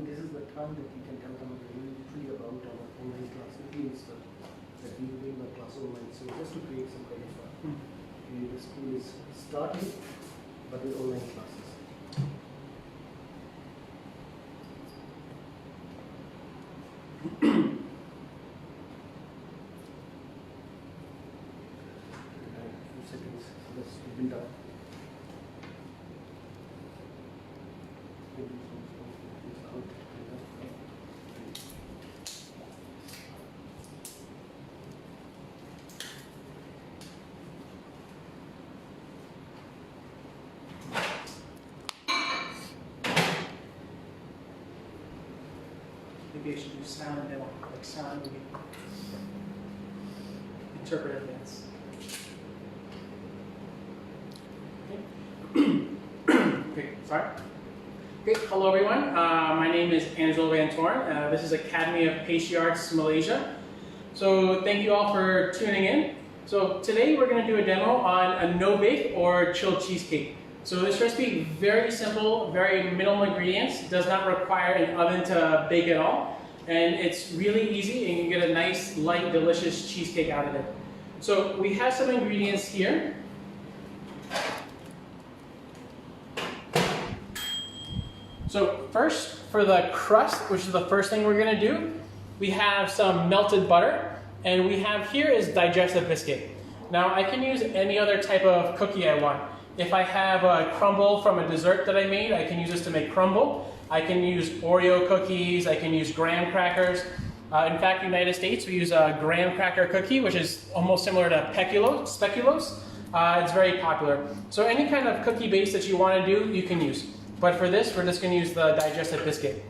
think this is the term that you can tell them usually about our online class. It means that we will doing the class online. So just to create some kind of the school is starting, but with online classes. Seconds, let's build up. Maybe I should do sound now, like sound maybe. Interpretive dance. Okay, sorry. Okay, hello everyone. My name is Angelo and Toorn. This is Academy of Pastry Arts, Malaysia. So thank you all for tuning in. So today we're going to do a demo on a no-bake or chilled cheesecake. So this recipe, very simple, very minimal ingredients, does not require an oven to bake at all. And it's really easy and you can get a nice, light, delicious cheesecake out of it. So we have some ingredients here. So first, for the crust, which is the first thing we're going to do, we have some melted butter, and we have here is digestive biscuit. Now I can use any other type of cookie I want. If I have a crumble from a dessert that I made, I can use this to make crumble. I can use Oreo cookies, I can use graham crackers. In fact, in the United States, we use a graham cracker cookie, which is almost similar to speculoos. It's very popular. So any kind of cookie base that you want to do, you can use. But for this, we're just going to use the digestive biscuit.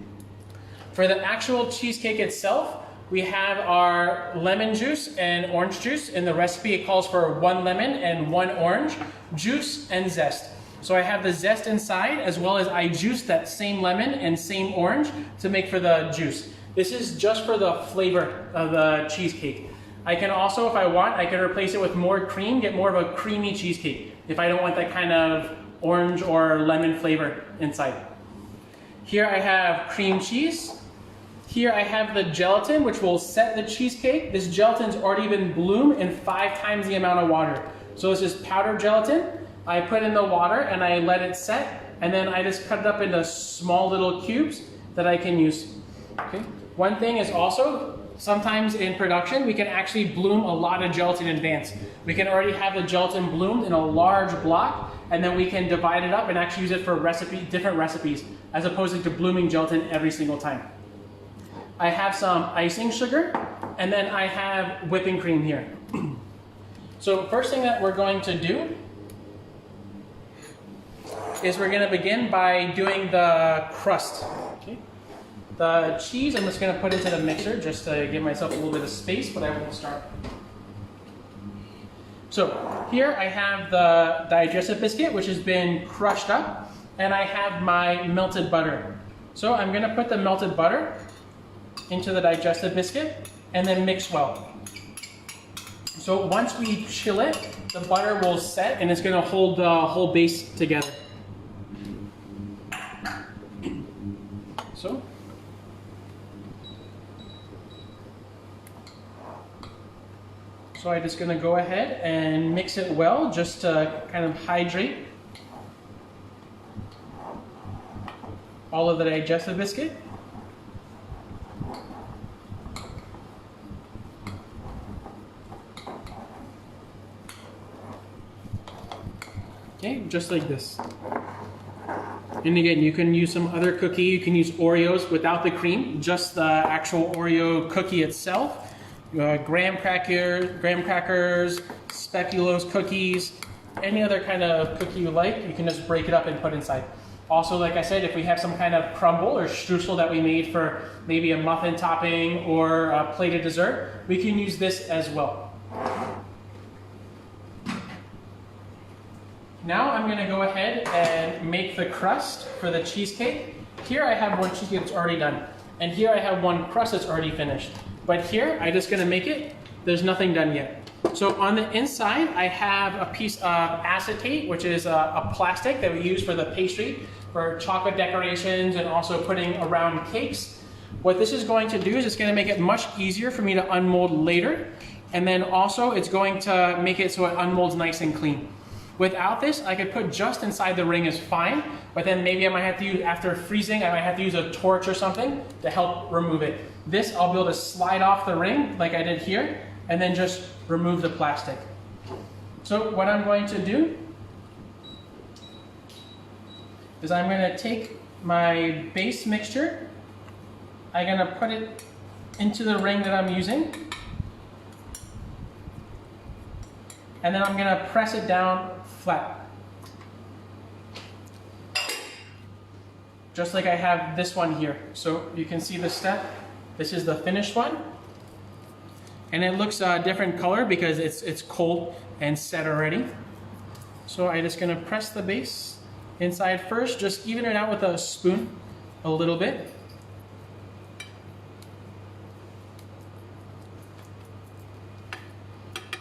For the actual cheesecake itself, we have our lemon juice and orange juice. In the recipe, it calls for 1 lemon and 1 orange, juice and zest. So I have the zest inside, as well as I juiced that same lemon and same orange to make for the juice. This is just for the flavor of the cheesecake. I can also, if I want, I can replace it with more cream, get more of a creamy cheesecake, if I don't want that kind of orange or lemon flavor inside. Here I have cream cheese. Here I have the gelatin, which will set the cheesecake. This gelatin's already been bloomed in 5 times the amount of water. So this is powdered gelatin. I put in the water and I let it set, and then I just cut it up into small little cubes that I can use. Okay. One thing is also, sometimes in production, we can actually bloom a lot of gelatin in advance. We can already have the gelatin bloomed in a large block, and then we can divide it up and actually use it for different recipes, as opposed to blooming gelatin every single time. I have some icing sugar, and then I have whipping cream here. So first thing that we're going to do is we're going to begin by doing the crust. Okay. The cheese I'm just going to put into the mixer just to give myself a little bit of space, but I won't start. So here I have the digestive biscuit, which has been crushed up, and I have my melted butter. So I'm going to put the melted butter into the digestive biscuit and then mix well. So once we chill it, the butter will set and it's going to hold the whole base together. So I'm just going to go ahead and mix it well, just to kind of hydrate all of the digestive biscuit. Okay, just like this. And again, you can use some other cookie. You can use Oreos without the cream, just the actual Oreo cookie itself. Graham crackers, speculoos cookies, any other kind of cookie you like, you can just break it up and put inside. Also, like I said, if we have some kind of crumble or streusel that we made for maybe a muffin topping or a plated dessert, we can use this as well. Now I'm going to go ahead and make the crust for the cheesecake. Here I have one cheesecake that's already done, and here I have one crust that's already finished. But here, I'm just going to make it. There's nothing done yet. So on the inside, I have a piece of acetate, which is a plastic that we use for the pastry, for chocolate decorations and also putting around cakes. What this is going to do is it's going to make it much easier for me to unmold later. And then also it's going to make it so it unmolds nice and clean. Without this, I could put just inside the ring is fine, but then maybe I might have to use, after freezing, I might have to use a torch or something to help remove it. This, I'll be able to slide off the ring like I did here, and then just remove the plastic. So what I'm going to do is I'm going to take my base mixture, I'm going to put it into the ring that I'm using, and then I'm going to press it down flat. Just like I have this one here. So you can see the step. This is the finished one. And it looks a different color because it's cold and set already. So I'm just gonna press the base inside first, just even it out with a spoon a little bit.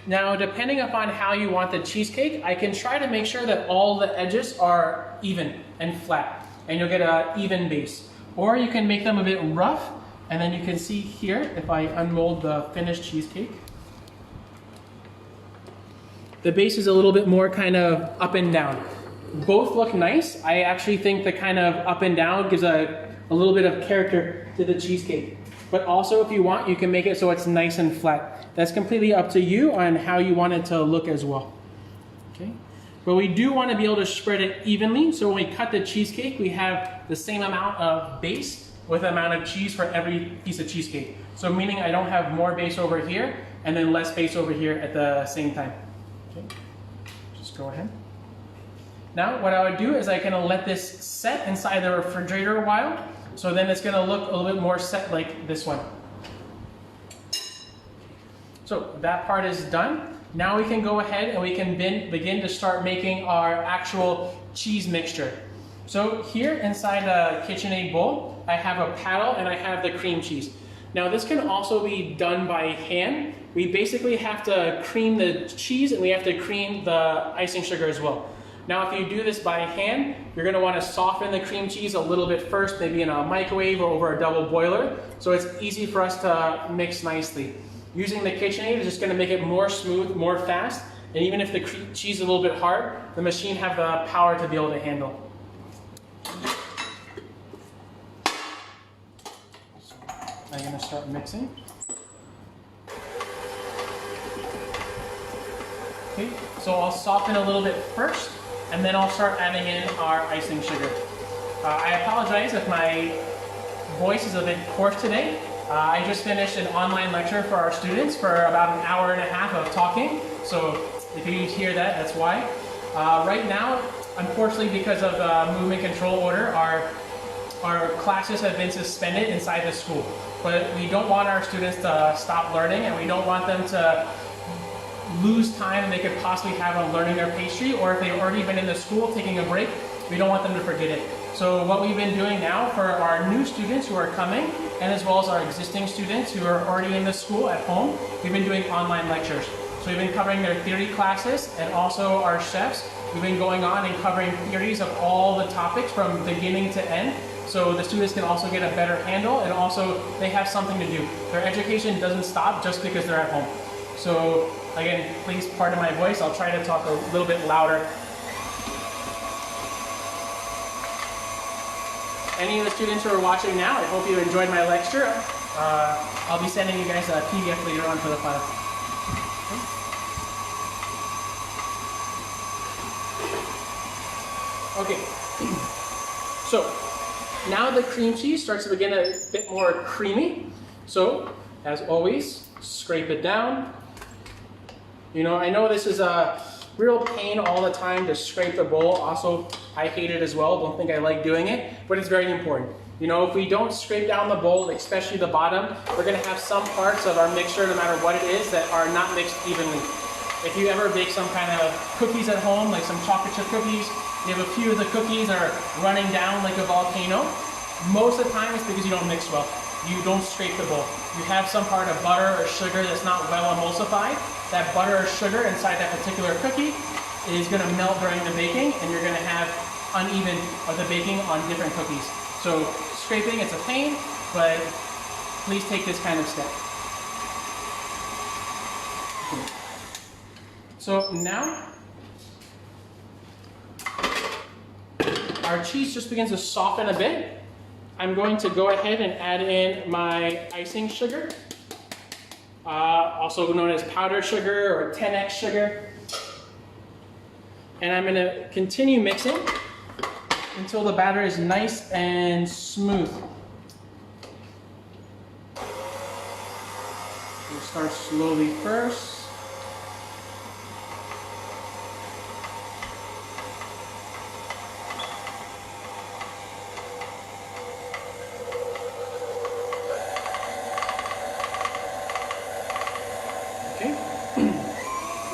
Now, depending upon how you want the cheesecake, I can try to make sure that all the edges are even and flat, and you'll get an even base. Or you can make them a bit rough, and then you can see here, if I unmold the finished cheesecake, the base is a little bit more kind of up and down. Both look nice. I actually think the kind of up and down gives a little bit of character to the cheesecake. But also, if you want, you can make it so it's nice and flat. That's completely up to you on how you want it to look as well. Okay. But we do want to be able to spread it evenly. So when we cut the cheesecake, we have the same amount of base with the amount of cheese for every piece of cheesecake. So meaning I don't have more base over here and then less base over here at the same time. Okay. Just go ahead. Now what I would do is I can let this set inside the refrigerator a while. So then it's going to look a little bit more set like this one. So that part is done. Now we can go ahead and we can begin to start making our actual cheese mixture. So here inside the KitchenAid bowl, I have a paddle and I have the cream cheese. Now this can also be done by hand. We basically have to cream the cheese and we have to cream the icing sugar as well. Now if you do this by hand, you're going to want to soften the cream cheese a little bit first, maybe in a microwave or over a double boiler, so it's easy for us to mix nicely. Using the KitchenAid is just going to make it more smooth, more fast, and even if the cheese is a little bit hard, the machine has the power to be able to handle. So I'm going to start mixing. Okay, so I'll soften a little bit first, and then I'll start adding in our icing sugar. I apologize if my voice is a bit hoarse today. I just finished an online lecture for our students for about an hour and a half of talking, so if you hear that, that's why. Right now, unfortunately, because of the movement control order, our classes have been suspended inside the school. But we don't want our students to stop learning, and we don't want them to lose time they could possibly have on learning their pastry, or if they've already been in the school taking a break, we don't want them to forget it. So what we've been doing now for our new students who are coming, and as well as our existing students who are already in the school at home, we've been doing online lectures. So we've been covering their theory classes, and also our chefs. We've been going on and covering theories of all the topics from beginning to end, so the students can also get a better handle, and also they have something to do. Their education doesn't stop just because they're at home. So again, please pardon my voice. I'll try to talk a little bit louder. Any of the students who are watching now, I hope you enjoyed my lecture. I'll be sending you guys a PDF later on for the file. Okay. So now the cream cheese starts to begin a bit more creamy. So as always, scrape it down. You know, I know this is a real pain all the time to scrape the bowl. Also, I hate it as well. Don't think I like doing it, but it's very important. You know, if we don't scrape down the bowl, especially the bottom, we're going to have some parts of our mixture, no matter what it is, that are not mixed evenly. If you ever bake some kind of cookies at home, like some chocolate chip cookies, you have a few of the cookies are running down like a volcano. Most of the time it's because you don't mix well. you don't scrape the bowl. You have some part of butter or sugar that's not well emulsified. That butter or sugar inside that particular cookie is going to melt during the baking, and you're going to have uneven of the baking on different cookies. So scraping, it's a pain, but please take this kind of step. So now our cheese just begins to soften a bit. I'm going to go ahead and add in my icing sugar, also known as powdered sugar or 10x sugar. And I'm going to continue mixing until the batter is nice and smooth. We'll start slowly first.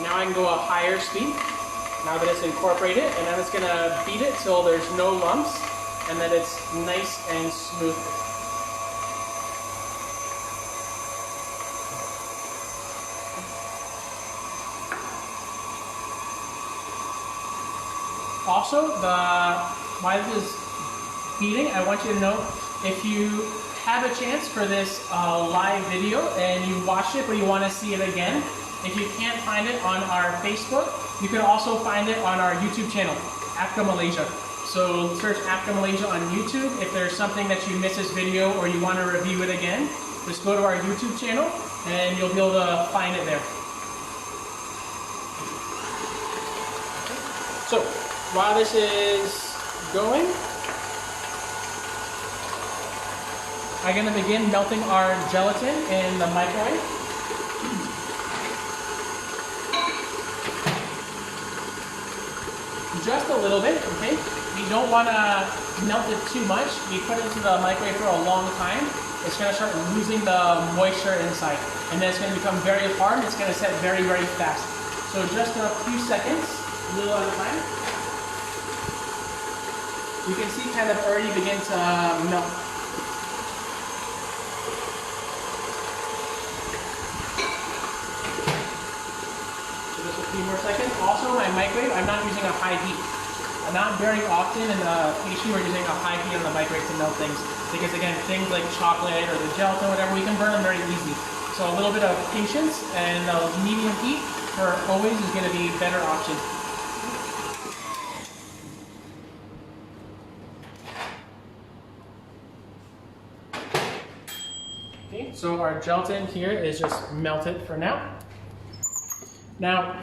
Now I can go a higher speed, now that it's incorporated, and I'm just going to beat it till there's no lumps and that it's nice and smooth. Also, while this is beating, I want you to know, if you have a chance for this live video and you watched it but you want to see it again, if you can't find it on our Facebook, you can also find it on our YouTube channel, Apka Malaysia. So search Apka Malaysia on YouTube. If there's something that you missed this video or you want to review it again, just go to our YouTube channel and you'll be able to find it there. So while this is going, I'm going to begin melting our gelatin in the microwave. Just a little bit, okay? We don't want to melt it too much. We put it into the microwave for a long time. It's going to start losing the moisture inside. And then it's going to become very hard. It's going to set very, very fast. So just a few seconds, a little at a time. You can see kind of already begin to melt. Few more seconds. Also, my microwave, I'm not using a high heat. Not very often in the pastry we're using a high heat on the microwave to melt things, because again, things like chocolate or the gelatin, whatever, we can burn them very easily. So a little bit of patience and a medium heat for always is going to be a better option. Okay, so our gelatin here is just melted for now. Now,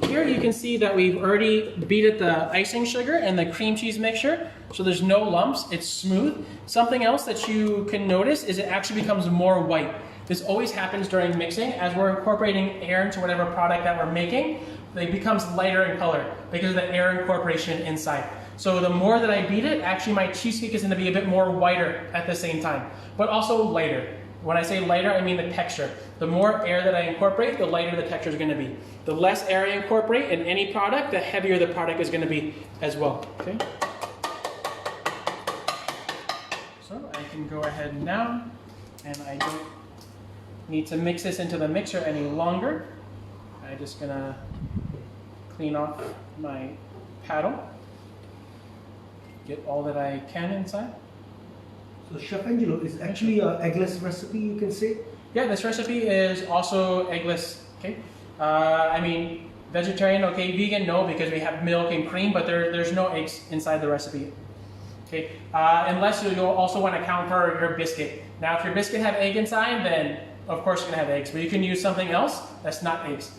here you can see that we've already beaten the icing sugar and the cream cheese mixture, so there's no lumps, it's smooth. Something else that you can notice is it actually becomes more white. This always happens during mixing. As we're incorporating air into whatever product that we're making, it becomes lighter in color because of the air incorporation inside. So the more that I beat it, actually my cheesecake is going to be a bit more whiter at the same time, but also lighter. When I say lighter, I mean the texture. The more air that I incorporate, the lighter the texture is going to be. The less air I incorporate in any product, the heavier the product is going to be as well. Okay. So I can go ahead now, and I don't need to mix this into the mixer any longer. I'm just going to clean off my paddle, get all that I can inside. So Chef Angelo, is actually an eggless recipe, you can say? Yeah, this recipe is also eggless, okay? I mean, vegetarian, okay, vegan, no, because we have milk and cream, but there's no eggs inside the recipe, okay? Unless you'll also want to count for your biscuit. Now, if your biscuit have egg inside, then of course you're gonna have eggs, but you can use something else that's not eggs.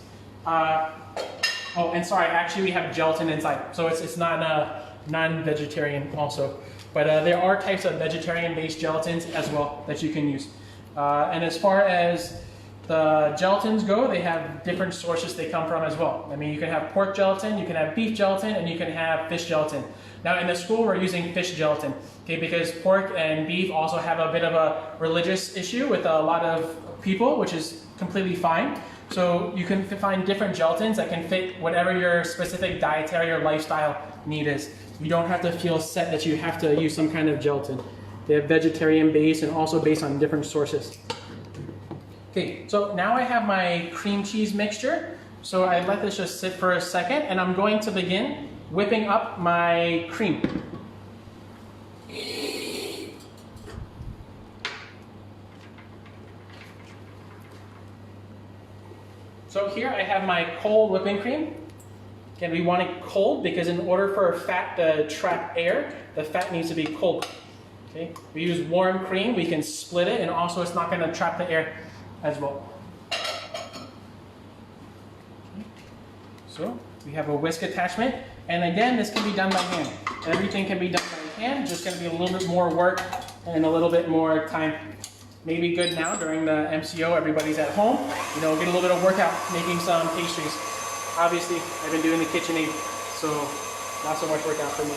Oh, and sorry, actually we have gelatin inside, so it's not non-vegetarian also. But there are types of vegetarian-based gelatins as well that you can use. And as far as the gelatins go, they have different sources they come from as well. I mean, you can have pork gelatin, you can have beef gelatin, and you can have fish gelatin. Now in the school, we're using fish gelatin, okay, because pork and beef also have a bit of a religious issue with a lot of people, which is completely fine. So you can find different gelatins that can fit whatever your specific dietary or lifestyle need is. You don't have to feel set that you have to use some kind of gelatin. They have vegetarian base and also based on different sources. Okay, so now I have my cream cheese mixture. So I let this just sit for a second, and I'm going to begin whipping up my cream. So here I have my cold whipping cream. Again, we want it cold because in order for fat to trap air, the fat needs to be cold. Okay, we use warm cream, we can split it, and also it's not going to trap the air as well. Okay. So we have a whisk attachment, and again, this can be done by hand. Everything can be done by hand, just going to be a little bit more work and a little bit more time. Maybe good now during the MCO, everybody's at home, you know, get a little bit of workout making some pastries. Obviously, I've been doing the KitchenAid, so not so much workout for me.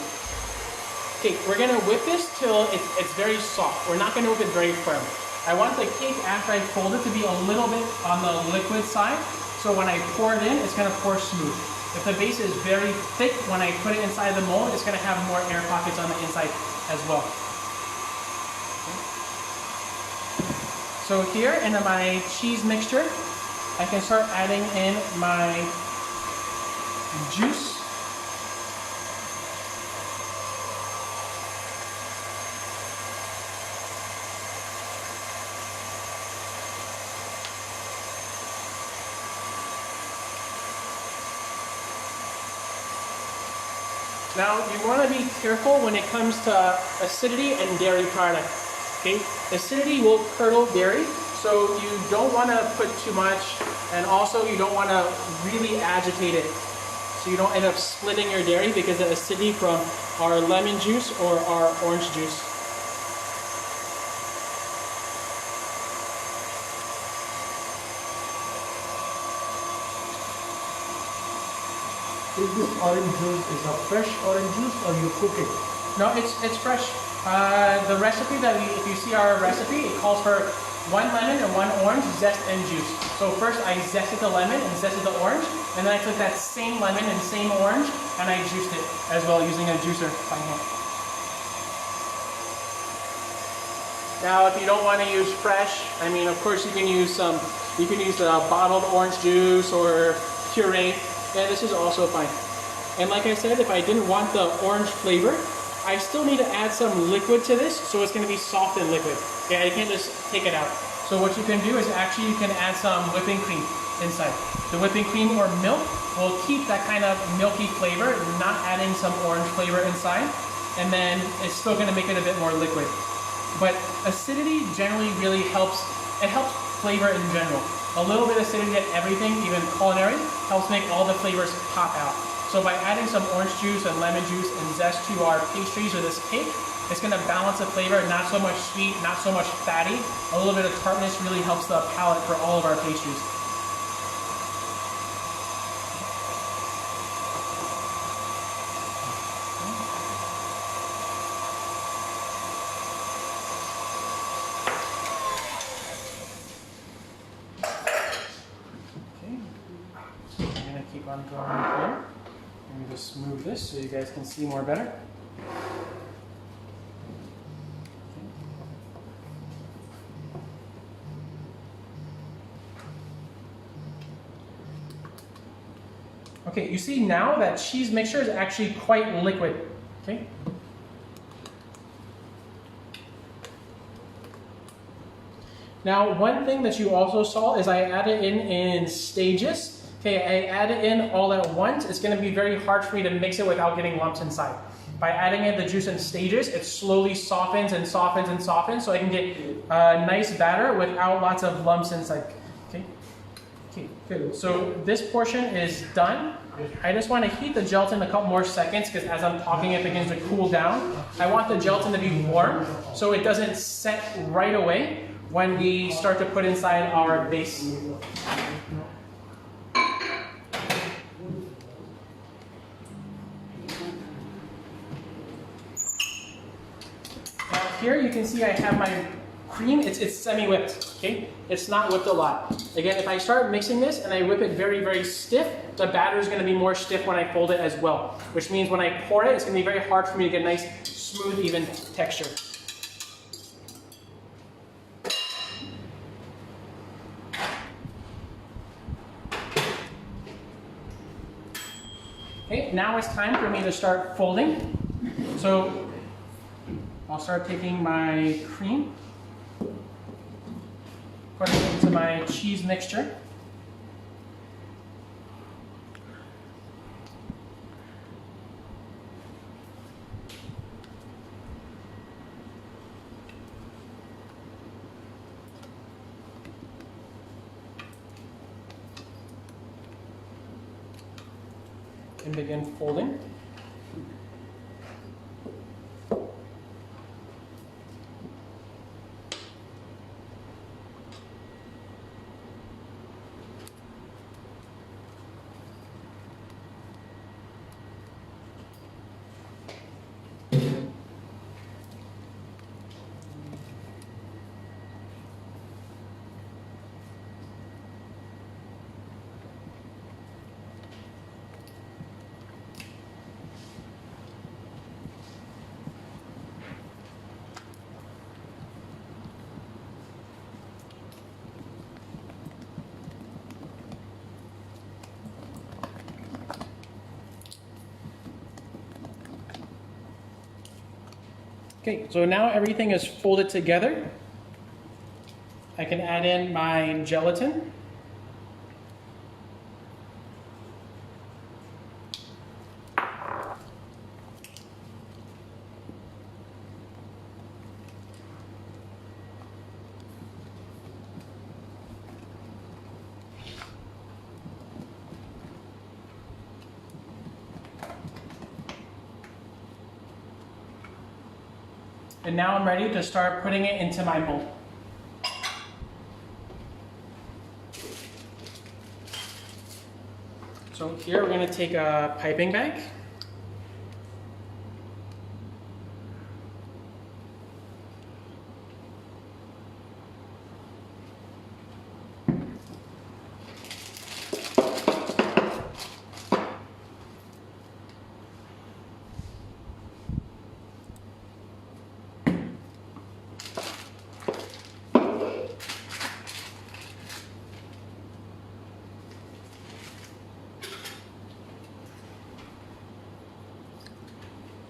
Okay, we're gonna whip this till it's very soft. We're not gonna whip it very firm. I want the cake, after I fold it, to be a little bit on the liquid side, so when I pour it in, it's gonna pour smooth. If the base is very thick, when I put it inside the mold, it's gonna have more air pockets on the inside as well. So here in my cheese mixture, I can start adding in my juice. Now you want to be careful when it comes to acidity and dairy product. Okay, acidity will curdle dairy, so you don't want to put too much, and also you don't want to really agitate it, so you don't end up splitting your dairy because of acidity from our lemon juice or our orange juice. Is this orange juice is a fresh orange juice or you cook it? No, it's fresh. The recipe if you see our recipe, it calls for 1 lemon and 1 orange, zest and juice. So first I zested the lemon and zested the orange, and then I took that same lemon and same orange and I juiced it as well using a juicer by hand. Now if you don't want to use fresh, I mean of course you can use bottled orange juice or puree, and this is also fine. And like I said, if I didn't want the orange flavor, I still need to add some liquid to this, so it's going to be soft and liquid. Okay, I can't just take it out. So what you can do is actually you can add some whipping cream inside. The whipping cream or milk will keep that kind of milky flavor, not adding some orange flavor inside, and then it's still going to make it a bit more liquid. But acidity generally really helps. It helps flavor in general. A little bit of acidity at everything, even culinary, helps make all the flavors pop out. So by adding some orange juice and lemon juice and zest to our pastries or this cake, it's going to balance the flavor, not so much sweet, not so much fatty. A little bit of tartness really helps the palate for all of our pastries. Keep on going here. Let me just move this so you guys can see more better. Okay, you see now that cheese mixture is actually quite liquid. Okay. Now, one thing that you also saw is I added in stages. Okay, I add it in all at once. It's going to be very hard for me to mix it without getting lumps inside. By adding in the juice in stages, it slowly softens and softens and softens, so I can get a nice batter without lots of lumps inside. Okay, good. So this portion is done. I just want to heat the gelatin a couple more seconds because as I'm talking, it begins to cool down. I want the gelatin to be warm so it doesn't set right away when we start to put inside our base. Here you can see I have my cream. It's semi-whipped, okay? It's not whipped a lot. Again, if I start mixing this and I whip it very, very stiff, the batter is going to be more stiff when I fold it as well, which means when I pour it, it's going to be very hard for me to get a nice, smooth, even texture. Okay, now it's time for me to start folding. So I'll start taking my cream, putting it into my cheese mixture. And begin folding. Okay, so now everything is folded together. I can add in my gelatin. And now I'm ready to start putting it into my mold. So here we're going to take a piping bag.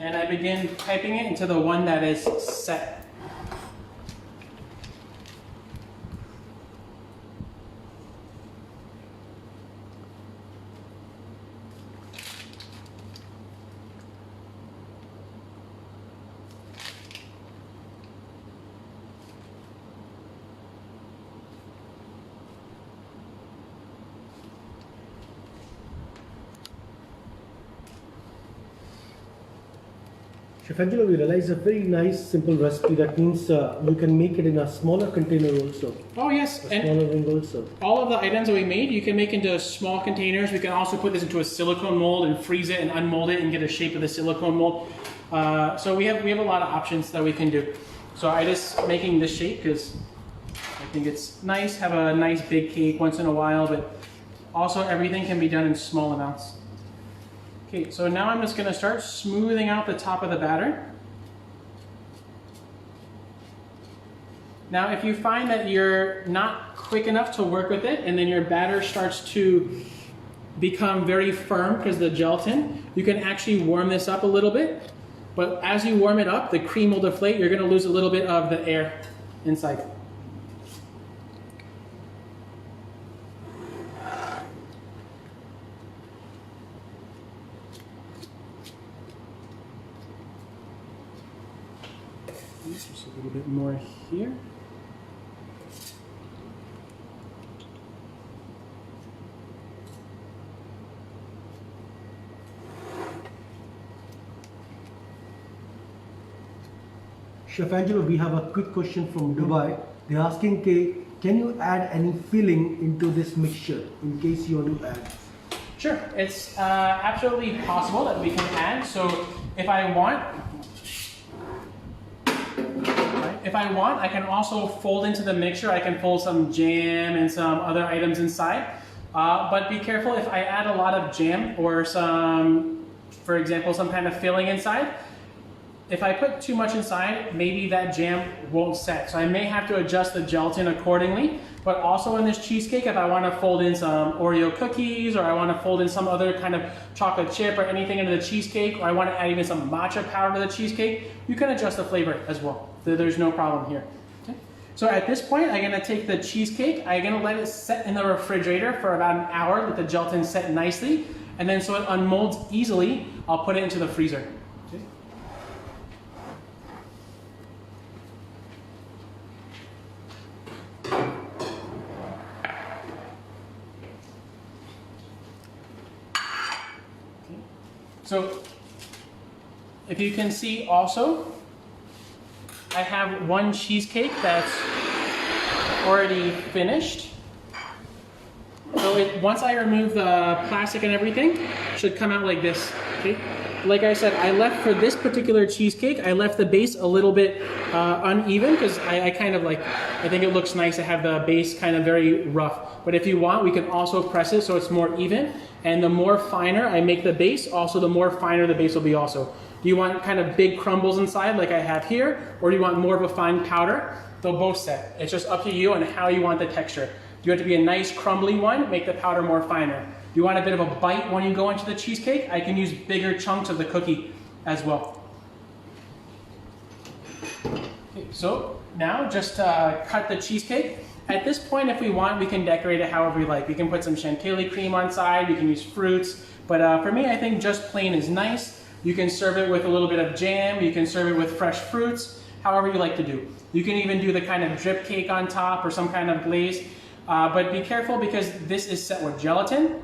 And I begin piping it into the one that is set. Chef Angelo, we realize a very nice simple recipe. That means you can make it in a smaller container also. Oh yes, A smaller ring also. all of the items that we made, you can make into small containers. We can also put this into a silicone mold and freeze it and unmold it and get a shape of the silicone mold. So we have a lot of options that we can do. So I just making this shape because I think it's nice, have a nice big cake once in a while, but also everything can be done in small amounts. Okay, so now I'm just going to start smoothing out the top of the batter. Now if you find that you're not quick enough to work with it and then your batter starts to become very firm because of the gelatin, you can actually warm this up a little bit. But as you warm it up, the cream will deflate. You're going to lose a little bit of the air inside. Just a little bit more here. Chef Angelo, we have a quick question from Dubai. They're asking, can you add any filling into this mixture in case you want to add? Sure, it's absolutely possible that we can add. So if I want, I can also fold into the mixture. I can fold some jam and some other items inside. But be careful if I add a lot of jam or some, for example, some kind of filling inside. if I put too much inside, maybe that jam won't set. So I may have to adjust the gelatin accordingly. But also in this cheesecake, if I want to fold in some Oreo cookies, or I want to fold in some other kind of chocolate chip or anything into the cheesecake, or I want to add even some matcha powder to the cheesecake, you can adjust the flavor as well. There's no problem here. Okay. So at this point, I'm going to take the cheesecake, I'm going to let it set in the refrigerator for about an hour, let the gelatin set nicely, and then so it unmolds easily, I'll put it into the freezer. Okay. So if you can see also, I have one cheesecake that's already finished. So once I remove the plastic and everything, it should come out like this. Okay? Like I said, I left for this particular cheesecake, I left the base a little bit uneven because I kind of like, I think it looks nice to have the base kind of very rough. But if you want, we can also press it so it's more even. And the more finer I make the base, also the more finer the base will be also. Do you want kind of big crumbles inside like I have here, or do you want more of a fine powder? They'll both set. It's just up to you and how you want the texture. Do you want it to be a nice crumbly one? Make the powder more finer. Do you want a bit of a bite when you go into the cheesecake? I can use bigger chunks of the cookie as well. Okay, so now just cut the cheesecake. At this point, if we want, we can decorate it however we like. We can put some chantilly cream on side, we can use fruits, but for me, I think just plain is nice. You can serve it with a little bit of jam, you can serve it with fresh fruits, however you like to do. You can even do the kind of drip cake on top or some kind of glaze, but be careful because this is set with gelatin.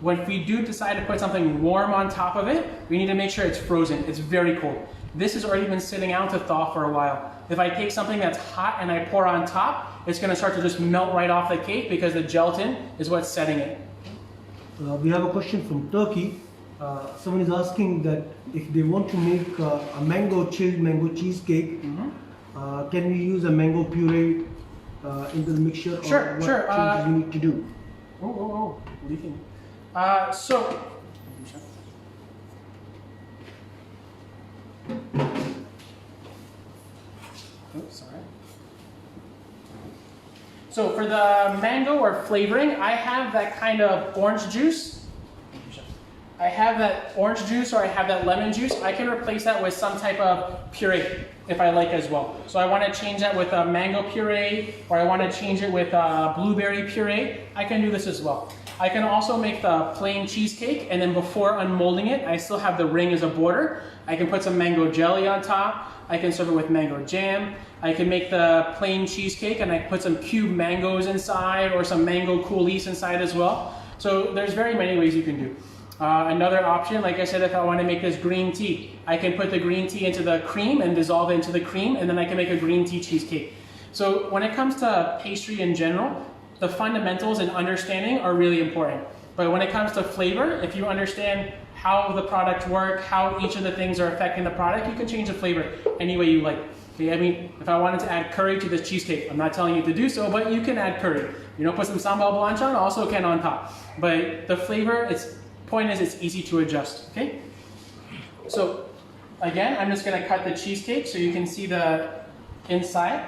When we do decide to put something warm on top of it, we need to make sure it's frozen. It's very cold. This has already been sitting out to thaw for a while. If I take something that's hot and I pour on top, it's going to start to just melt right off the cake because the gelatin is what's setting it. We have a question from Turkey. Someone is asking that if they want to make a chilled mango cheesecake, can we use a mango puree into the mixture? Sure, or what sure. changes we need to do? Leaking. So for the mango or flavoring, I have that kind of orange juice. I have that orange juice or I have that lemon juice. I can replace that with some type of puree if I like as well. So I want to change that with a mango puree, or I want to change it with a blueberry puree. I can do this as well. I can also make the plain cheesecake, and then before unmolding it, I still have the ring as a border. I can put some mango jelly on top. I can serve it with mango jam. I can make the plain cheesecake and I put some cubed mangoes inside or some mango coulis inside as well. So there's very many ways you can do. Another option, like I said, if I want to make this green tea, I can put the green tea into the cream and dissolve it into the cream, and then I can make a green tea cheesecake. So when it comes to pastry in general, the fundamentals and understanding are really important. But when it comes to flavor, if you understand how the products work, how each of the things are affecting the product, you can change the flavor any way you like. Okay, I mean, if I wanted to add curry to this cheesecake, I'm not telling you to do so, but you can add curry. You know, put some sambal blanch on, also can on top. But the flavor, point is it's easy to adjust, okay? So again, I'm just gonna cut the cheesecake so you can see the inside.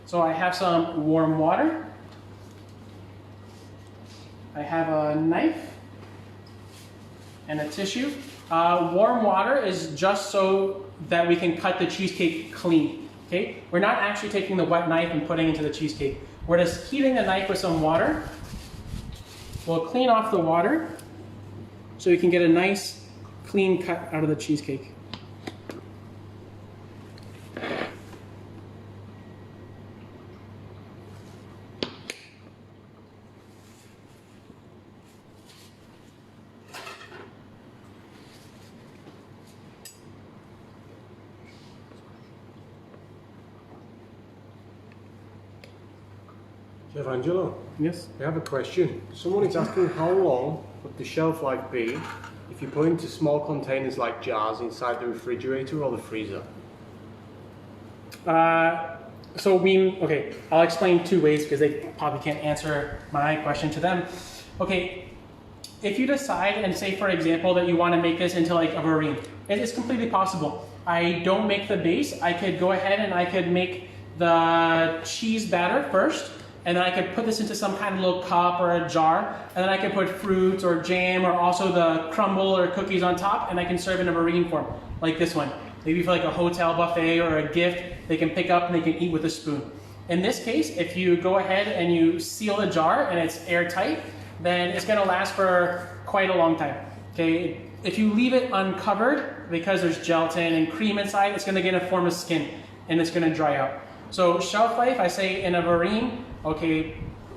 So I have some warm water. I have a knife and a tissue. Warm water is just so that we can cut the cheesecake clean. Okay? We're not actually taking the wet knife and putting it into the cheesecake. We're just heating the knife with some water. We'll clean off the water so you can get a nice clean cut out of the cheesecake. Chef Angelo, Yes? I have a question. Someone is asking how long would the shelf life be if you put into small containers like jars inside the refrigerator or the freezer? Okay, I'll explain two ways because they probably can't answer my question to them. Okay, if you decide and say, for example, that you want to make this into like a verine, it is completely possible. I don't make the base. I could go ahead and I could make the cheese batter first, and then I could put this into some kind of little cup or a jar, and then I could put fruits or jam or also the crumble or cookies on top, and I can serve in a verine form, like this one. Maybe for like a hotel buffet or a gift, they can pick up and they can eat with a spoon. In this case, if you go ahead and you seal the jar and it's airtight, then it's gonna last for quite a long time, okay? If you leave it uncovered, because there's gelatin and cream inside, it's gonna get a form of skin and it's gonna dry out. So shelf life, I say in a verine, okay,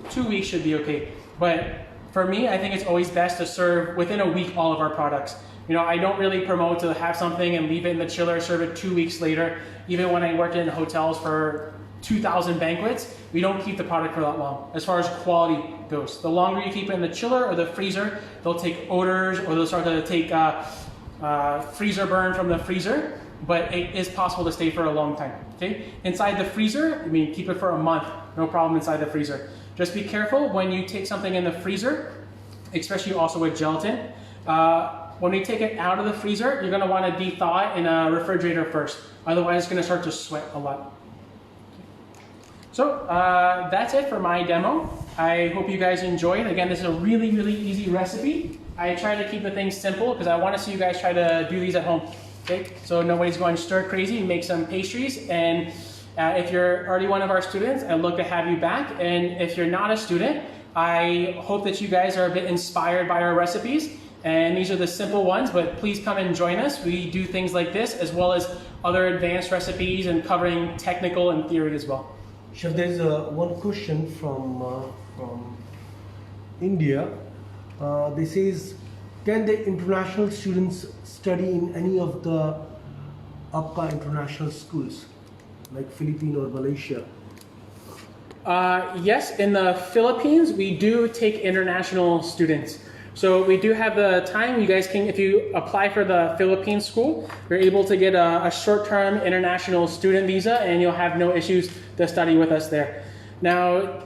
2 weeks should be okay. But for me, I think it's always best to serve within a week all of our products. You know, I don't really promote to have something and leave it in the chiller, serve it 2 weeks later. Even when I worked in hotels for 2,000 banquets, we don't keep the product for that long as far as quality goes. The longer you keep it in the chiller or the freezer, they'll take odors or they'll start to take freezer burn from the freezer, but it is possible to stay for a long time, okay? Inside the freezer, I mean, keep it for a month, no problem inside the freezer. Just be careful when you take something in the freezer, especially also with gelatin. When you take it out of the freezer, you're gonna wanna de-thaw it in a refrigerator first. Otherwise, it's gonna start to sweat a lot. So that's it for my demo. I hope you guys enjoyed. Again, this is a really, really easy recipe. I try to keep the things simple because I want to see you guys try to do these at home. Okay, so nobody's going stir crazy and make some pastries. And if you're already one of our students, I'd love to have you back. And if you're not a student, I hope that you guys are a bit inspired by our recipes. And these are the simple ones, but please come and join us. We do things like this as well as other advanced recipes and covering technical and theory as well. Chef, there is one question from India. They says, can the international students study in any of the APCA international schools, like Philippines or Malaysia? Yes, in the Philippines, we do take international students. So we do have the time. You guys can, if you apply for the Philippine school, you're able to get a short-term international student visa and you'll have no issues to study with us there. Now,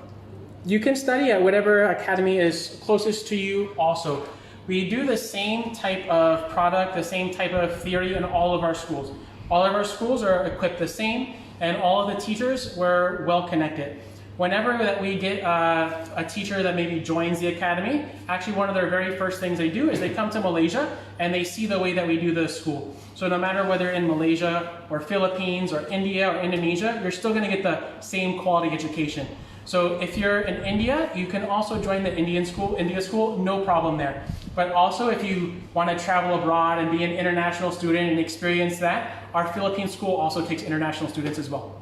you can study at whatever academy is closest to you also. We do the same type of product, the same type of theory in all of our schools. All of our schools are equipped the same and all of the teachers were well connected. Whenever that we get a teacher that maybe joins the academy, actually one of their very first things they do is they come to Malaysia and they see the way that we do the school. So no matter whether in Malaysia or Philippines or India or Indonesia, you're still gonna get the same quality education. So if you're in India, you can also join the India school, no problem there. But also if you wanna travel abroad and be an international student and experience that, our Philippine school also takes international students as well.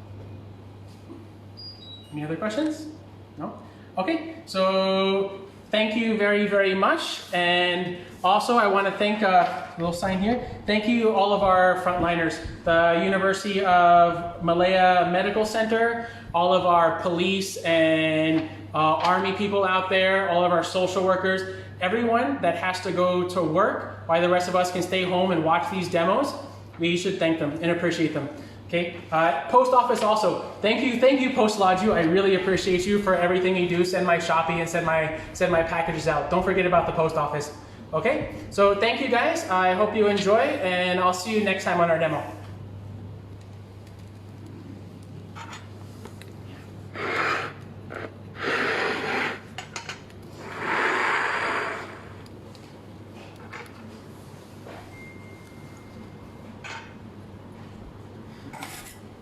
Any other questions? No? Okay, so thank you very, very much. And also I want to thank, a little sign here, thank you all of our frontliners, the University of Malaya Medical Center, all of our police and army people out there, all of our social workers, everyone that has to go to work while the rest of us can stay home and watch these demos, we should thank them and appreciate them. Okay, post office also. Thank you, Post Laju. I really appreciate you for everything you do. Send my Shopee and send my packages out. Don't forget about the post office. Okay, so thank you guys. I hope you enjoy, and I'll see you next time on our demo.